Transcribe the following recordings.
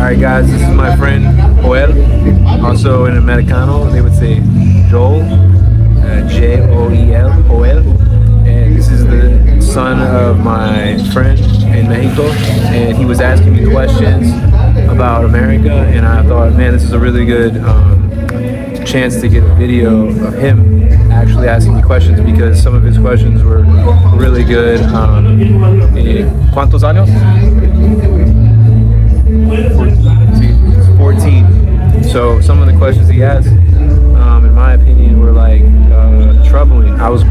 Alright guys, this is my friend Joel, also in Americano they would say Joel, Joel, Joel, and this is the son of my friend in Mexico, and he was asking me questions about America, and I thought, man, this is a really good chance to get a video of him actually asking me questions, because some of his questions were really good. ¿Cuántos años? 14. So some of the questions he asked, in my opinion, were like troubling. I was.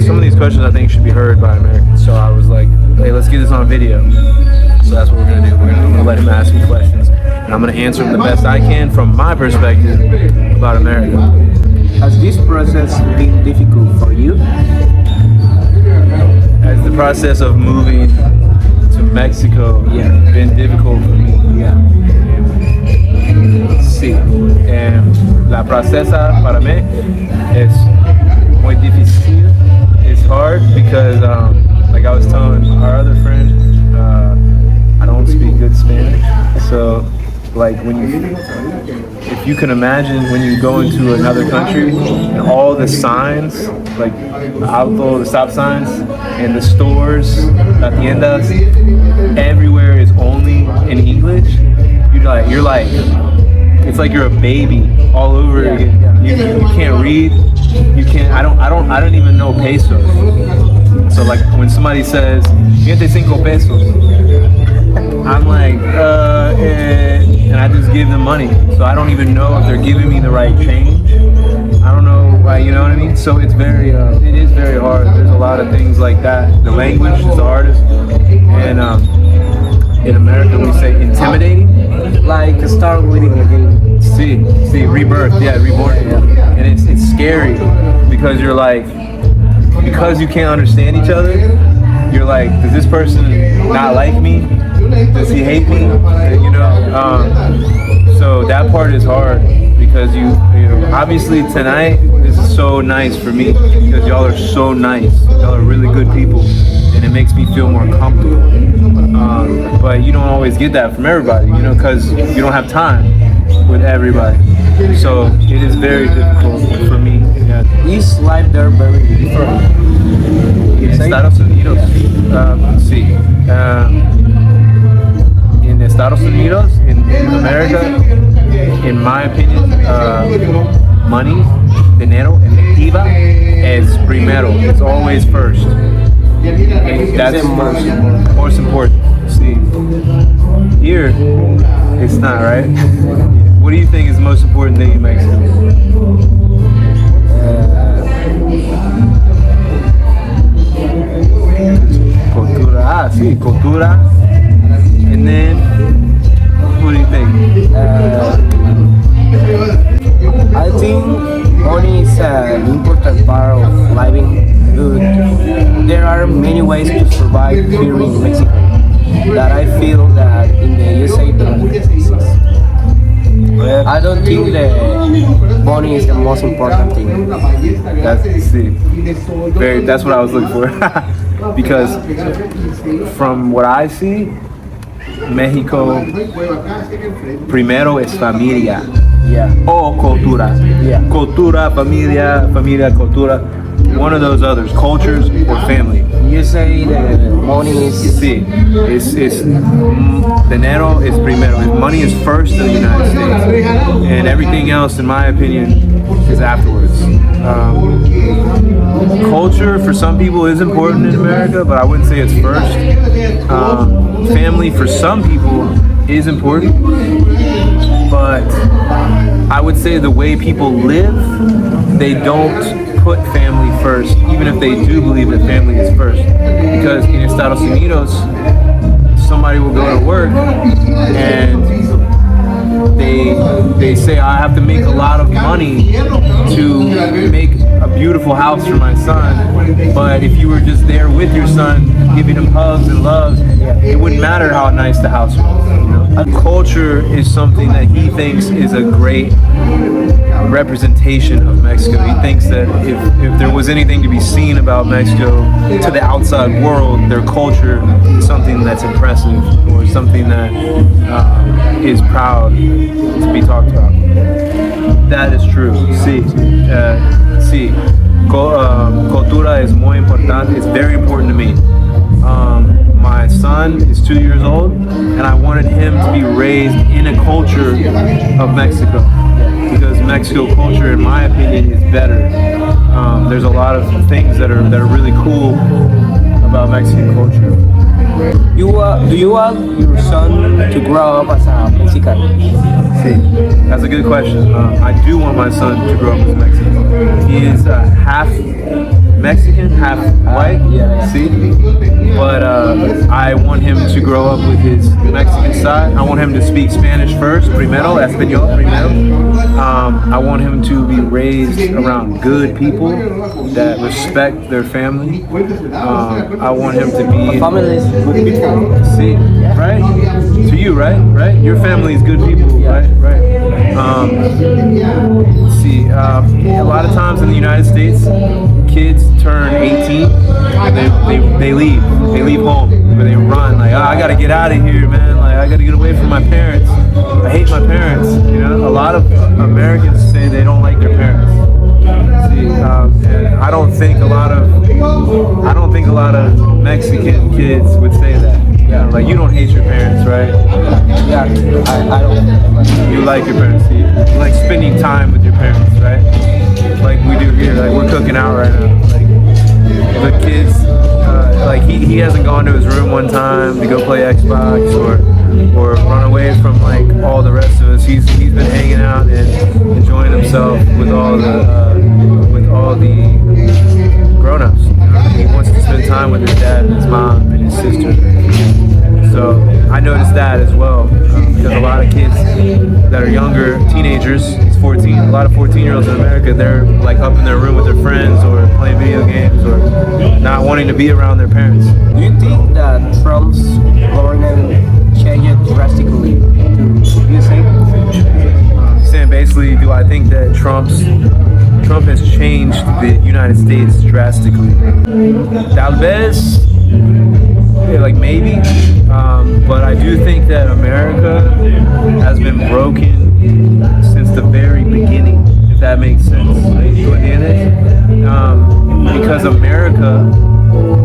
Some of these questions I think should be heard by Americans. So I was like, hey, let's get this on video. So that's what we're gonna do. I'm gonna let him ask me questions, and I'm gonna answer them the best I can from my perspective about America. Has this process been difficult for you? Has the process of moving to Mexico been difficult for me? Yeah. Sí. La procesa para mí es muy difícil. It's hard because, like I was telling our other friend, I don't speak good Spanish. So, like if you can imagine when you go into another country and all the signs, like the stop signs and the stores, las tiendas, everywhere is only in English. You're like, it's like you're a baby all over again. You can't read. You can't. I don't even know pesos. So like when somebody says 25 pesos, I'm like, and I just give them money. So I don't even know if they're giving me the right change. I don't know, you know what I mean? So it's it is very hard. There's a lot of things like that. The language is the hardest, and in America we say intimidating. Like start living again. See, rebirth, reborn. And it's scary because you're like, because you can't understand each other, you're like, does this person not like me? Does he hate me? You know? So that part is hard because you know, obviously tonight, this is so nice for me because y'all are so nice. Y'all are really good people, and it makes me feel more comfortable. But you don't always get that from everybody, you know, because you don't have time with everybody. So it is very difficult for me. Yeah. Is life there very different? En Estados Unidos, sí. In Estados Unidos, in America, in my opinion, money, dinero, efectiva, es primero. It's always first. And that's most important. See, here, it's not, right? What do you think is the most important thing in Mexico? Cultura, cultura. And then, what do you think? I think money is an important part of living good. There are many ways to survive here in Mexico that I feel that in the USA don't exist. I don't think that money is the most important thing. That's what I was looking for. Because from what I see, Mexico primero es familia. O cultura. Cultura, familia, cultura. One of those others, cultures or family. You say that money is... Sí, it's dinero is primero. Money is first in the United States, and everything else, in my opinion, is afterwards. Culture for some people is important in America, but I wouldn't say it's first. Family for some people is important, but I would say the way people live, they don't put family first, even if they do believe that family is first. Because in Estados Unidos, somebody will go to work and they say, I have to make a lot of money to make a beautiful house for my son. But if you were just there with your son, giving him hugs and love, it wouldn't matter how nice the house was. You know? Culture is something that he thinks is a great representation of Mexico. He thinks that if there was anything to be seen about Mexico to the outside world, their culture is something that's impressive or something that is proud to be talked about. That is true. Sí. Cultura es muy importante. It's very important to me. My son is 2 years old, and I wanted him to be raised in a culture of Mexico, because Mexico culture, in my opinion, is better. There's a lot of things that are really cool about Mexican culture. Do you want your son to grow up as a Mexican? See, that's a good question. I do want my son to grow up as Mexican. He is half Mexican, half white. See, but I want him to grow up with his Mexican side. I want him to speak Spanish first, español primero. I want him to be raised around good people that respect their family. I want him to be Families, good people. See, right? To you, right? Your family is good people, right? See, a lot of times in the United States, kids turn 18 and they leave home, or they run, like, I gotta get out of here, man, like, I gotta get away from my parents, I hate my parents, you know. A lot of Americans say they don't like their parents. See, and I don't think a lot of Mexican kids would say that. Yeah, like, you don't hate your parents, right? Yeah, I don't. You like your parents. You like spending time with your parents, right? Like we do here. Like, we're cooking out right now. Like, the kids, like, he hasn't gone to his room one time to go play Xbox or run away from, like, all the rest of us. He's been hanging out and enjoying himself with all the grown-ups. He wants to spend time with his dad and his mom and his sister. So I noticed that as well, because a lot of kids that are younger, teenagers, he's 14, a lot of 14-year-olds in America, they're, like, up in their room with their friends or playing video games or not wanting to be around their parents. Do you think that Trump's government changed drastically to USA? Saying basically, do I think that Trump has changed the United States drastically? Tal vez, like, maybe, but I do think that America has been broken since the very beginning, if that makes sense. Because America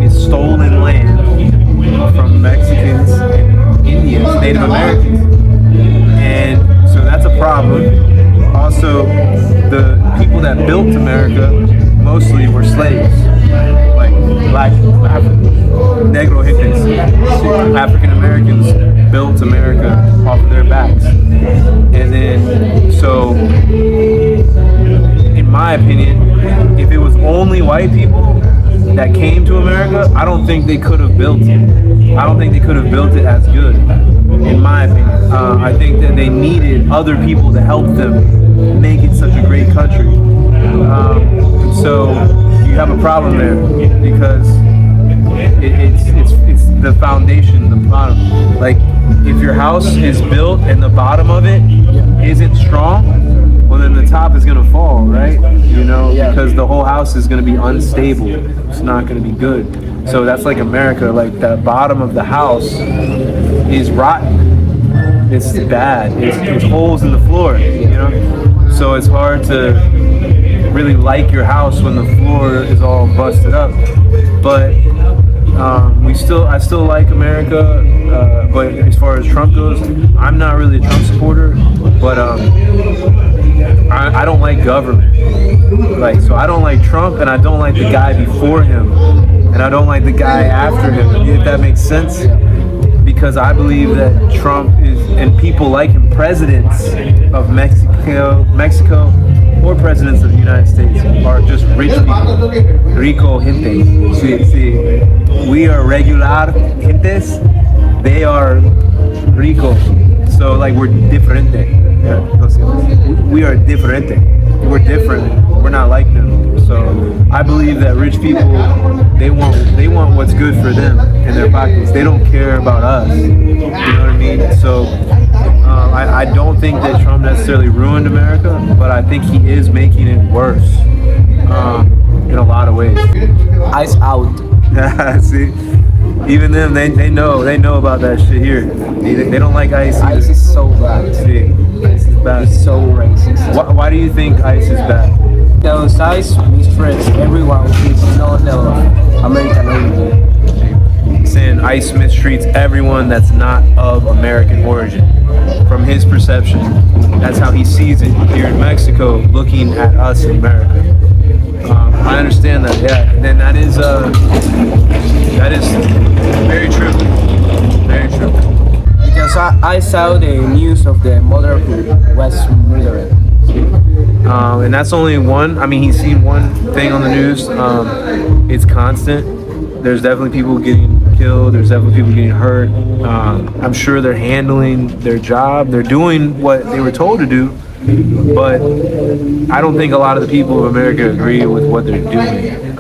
is stolen land from Mexicans and Indians, Native Americans, and so that's a problem. Also, the people that built America mostly were slaves, like black, negro gentes, African Americans built America off of their backs. And then, so, in my opinion, if it was only white people that came to America, I don't think they could have built it. I don't think they could have built it as good, in my opinion. I think that they needed other people to help them make it such a great country. So you have a problem there, because it's the foundation, the bottom. Like, if your house is built and the bottom of it isn't strong, well, then the top is gonna fall, right? You know, because the whole house is gonna be unstable. It's not gonna be good. So that's like America. Like, the bottom of the house is rotten. It's bad. It's holes in the floor. You know, so it's hard to really like your house when the floor is all busted up. But I still like America. But as far as Trump goes, I'm not really a Trump supporter. But I don't like government. Like, so I don't like Trump, and I don't like the guy before him, and I don't like the guy after him. If that makes sense. Because I believe that Trump is, and people like him, presidents of Mexico, or presidents of the United States, are just rich people, rico gente. See, we are regular gentes, they are rico. So, like, we're diferente. We are diferente. We're different. We're not like them. So I believe that rich people, they want what's good for them in their pockets. They don't care about us. You know what I mean? So think that Trump necessarily ruined America, but I think he is making it worse in a lot of ways. Ice out. See, even them, they know about that shit here. They don't like ICE either. Ice is so bad. See, ICE is bad. It's so racist. Why do you think ICE is bad? Because ICE mistreats everyone who is not of American origin. Saying ICE mistreats everyone that's not of American origin. From his perception, that's how he sees it here in Mexico, looking at us in America. I understand that, yeah. Then that is very true. Very true. Because I saw the news of the mother who was murdered. And that's only one. I mean, he's seen one thing on the news. It's constant. There's definitely people getting killed. There's definitely people getting hurt. I'm sure they're handling their job. They're doing what they were told to do. But I don't think a lot of the people of America agree with what they're doing.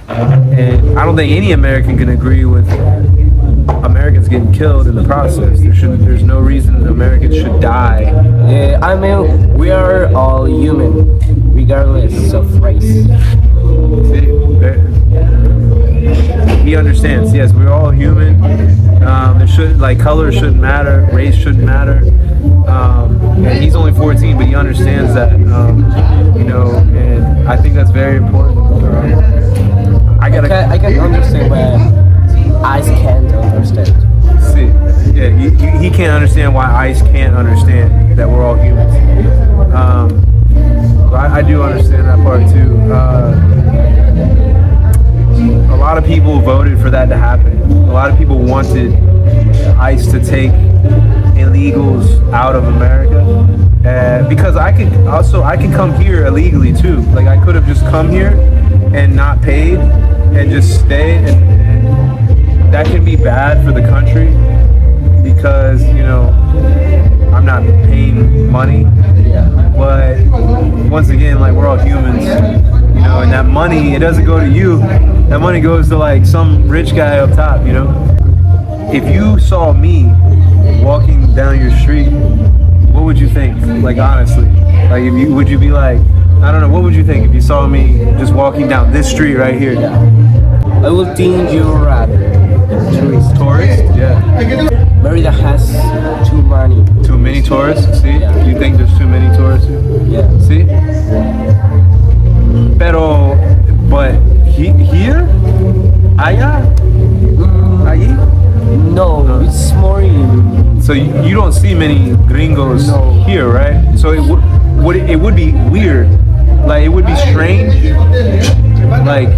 And I don't think any American can agree with Americans getting killed in the process. There's no reason Americans should die. I mean, we are all human, regardless of race. See, he understands. Yes, we're all human. Color shouldn't matter, race shouldn't matter. And he's only 14, but he understands that. And I think that's very important. I can understand when ICE can't understand. See, yeah, he can't understand why ICE can't understand that we're all humans. I do understand that part too. A lot of people voted for that to happen. A lot of people wanted ICE to take illegals out of America, because I can come here illegally too. Like I could have just come here and not paid and just stayed, and that can be bad for the country because I'm not paying money. But once again, like we're all humans, and that money, it doesn't go to you. That money goes to like some rich guy up top, If you saw me walking down your street, what would you think? Like honestly, like would you be like, I don't know, what would you think if you saw me just walking down this street right here? I would think you're a tourist. Tourist? Yeah. Merida has too many tourists. See? Yeah. You think there's too many tourists here? Yeah. See? But here? Allá? Allí? No, it's more in. So you don't see many gringos here, right? So it would be weird, like it would be strange, like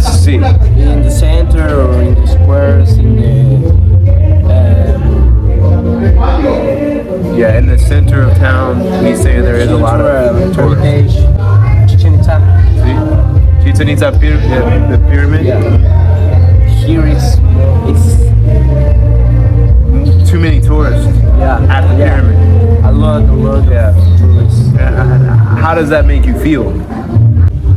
see In the center or in the squares, in in the center of town. He's saying there is a lot of tourists. Chichen Itza. See? Chichen Itza, the pyramid. Yeah. Here it's too many tourists. At the pyramid. A lot of tourists. How does that make you feel?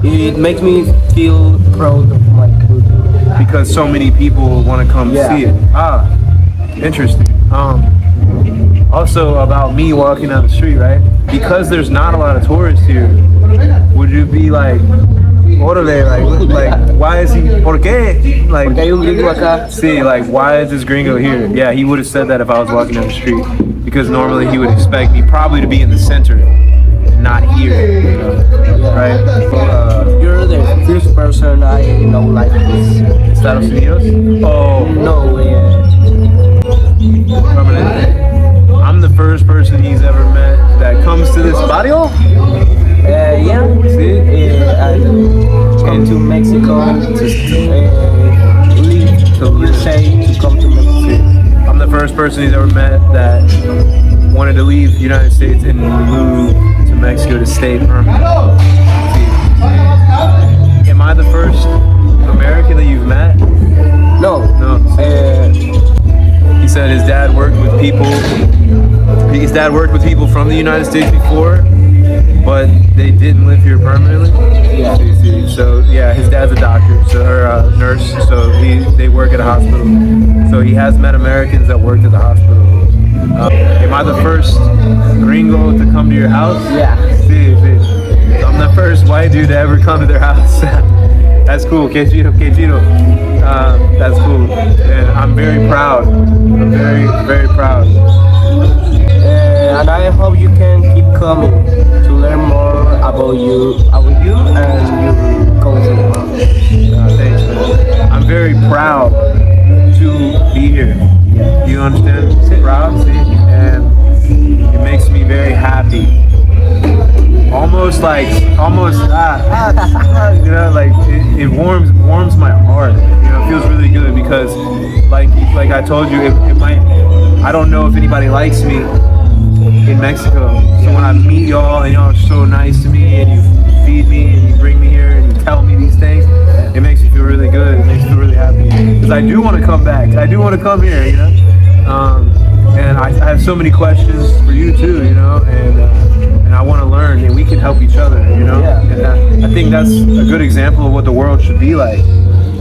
It makes me feel proud of my culture. Because so many people want to come see it. Interesting. Also about me walking down the street, right? Because there's not a lot of tourists here, would you be like, orale, like why is he, por qué? Like, Porque hay un gringo acá. see, like, why is this gringo here? Yeah, he would have said that if I was walking down the street. Because normally he would expect me probably to be in the center, not here, right? You're the first person I know like this. Estados Unidos? Oh, No, permanente. I'm the first person he's ever met that comes to this barrio. yeah. See? And come to Mexico to leave to USA to come to Mexico. I'm the first person he's ever met that wanted to leave the United States and move to Mexico to stay permanently. Am I the first American that you've met? No. No. He said his dad worked with people. His dad worked with people from the United States before, but they didn't live here permanently. Yeah. So yeah, his dad's a doctor, or a nurse. So they work at a hospital. So he has met Americans that worked at the hospital Am I the first gringo to come to your house? Yeah. Sí, sí. So I'm the first white dude to ever come to their house. That's cool. Que chido, que chido. That's cool. And I'm very proud. I'm very, very proud. And I hope you can keep coming to learn more about you and your culture. Thanks, man. I'm very proud to be here. You understand? Proud, see? And it makes me very happy. Almost, you know, like it warms my heart. You know, it feels really good because, like I told you, it might. I don't know if anybody likes me in Mexico. So when I meet y'all and y'all are so nice to me and you feed me and you bring me here and you tell me these things, it makes me feel really good. It makes me feel really happy because I do want to come back. I do want to come here. You know. And I have so many questions for you too, you know, and I want to learn, and we can help each other, you know. Yeah. And I think that's a good example of what the world should be like.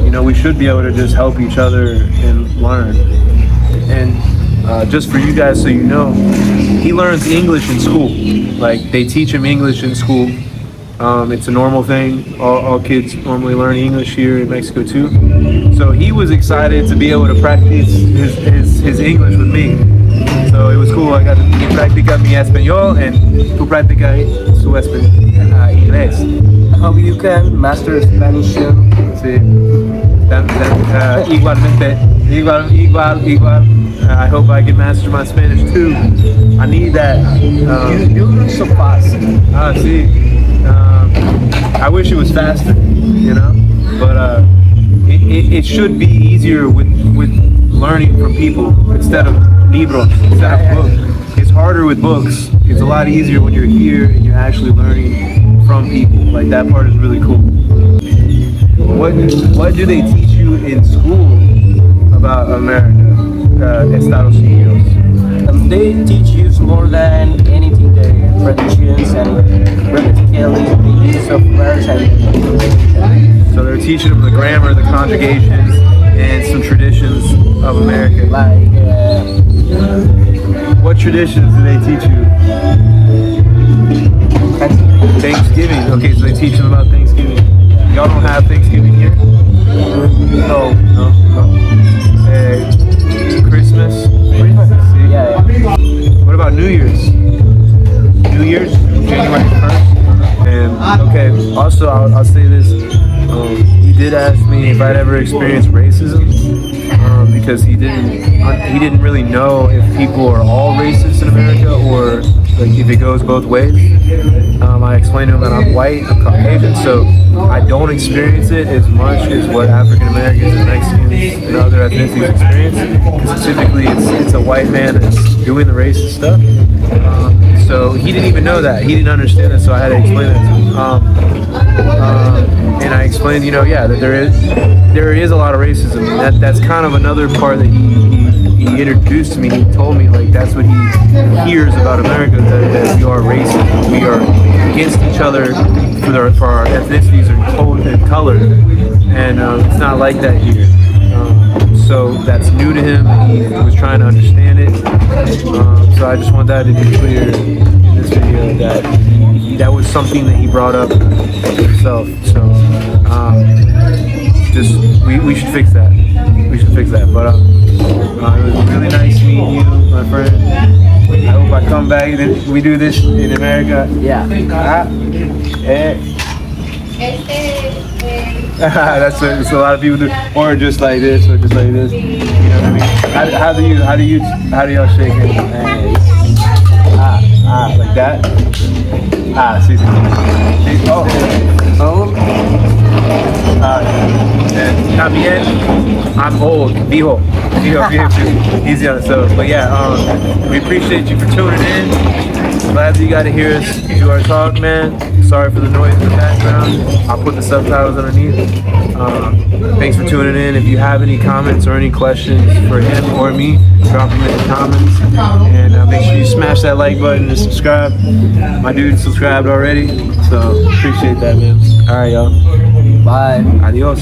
You know, we should be able to just help each other and learn. And just for you guys, so you know, he learns English in school. Like they teach him English in school. It's a normal thing. All kids normally learn English here in Mexico too. So he was excited to be able to practice his English with me. So it was cool. I got to practicar mi español and tu practica su inglés. I hope you can master Spanish soon. Sí. Igualmente. Igual. I hope I can master my Spanish too. I need that. You look so fast. See. I wish it was faster, you know, but it should be easier with learning from people instead of libros, instead of books. It's harder with books. It's a lot easier when you're here and you're actually learning from people. Like that part is really cool. What do they teach you in school about America, Estados Unidos? They teach you more than anything the traditions and grammatically the use of verbs and so they're teaching them the grammar, the conjugations, and some traditions of America. like What traditions do they teach you? Thanksgiving. Okay, so they teach them about Thanksgiving. Y'all don't have Thanksgiving here? no. Christmas? See? Yeah. What about New Year's? New Year's? January 1st? And, okay, also I'll say this. He did ask me if I'd ever experienced racism because he didn't really know if people are all racist in America or like if it goes both ways. I explained to him that I'm white, I'm Caucasian, so I don't experience it as much as what African Americans and Mexicans and other ethnicities experience. Because typically it's a white man that's doing the racist stuff. So he didn't even know that. He didn't understand that, so I had to explain that to him. And I explained, that there is a lot of racism. That's kind of another part that he introduced to me. He told me like that's what he hears about America, that we are racist. We are against each other for our ethnicities and color, and it's not like that here. So that's new to him. He was trying to understand it. So I just want that to be clear in this video that was something that he brought up himself. So we should fix that. We should fix that. But it was really nice meeting you, my friend. I hope I come back and we do this in America. Yeah. That's what it's a lot of people do, or just like this, or just like this. You know what I mean? How do y'all shake hands? Like that. Sí. And también, I'm old, viejo. Easy on itself. But yeah, we appreciate you for tuning in. Glad that you got to hear us do our talk, man. Sorry for the noise in the background. I'll put the subtitles underneath. Thanks for tuning in. If you have any comments or any questions for him or me, drop them in the comments. And make sure you smash that like button and subscribe. My dude subscribed already, so appreciate that, man. All right, y'all. Bye. Adios.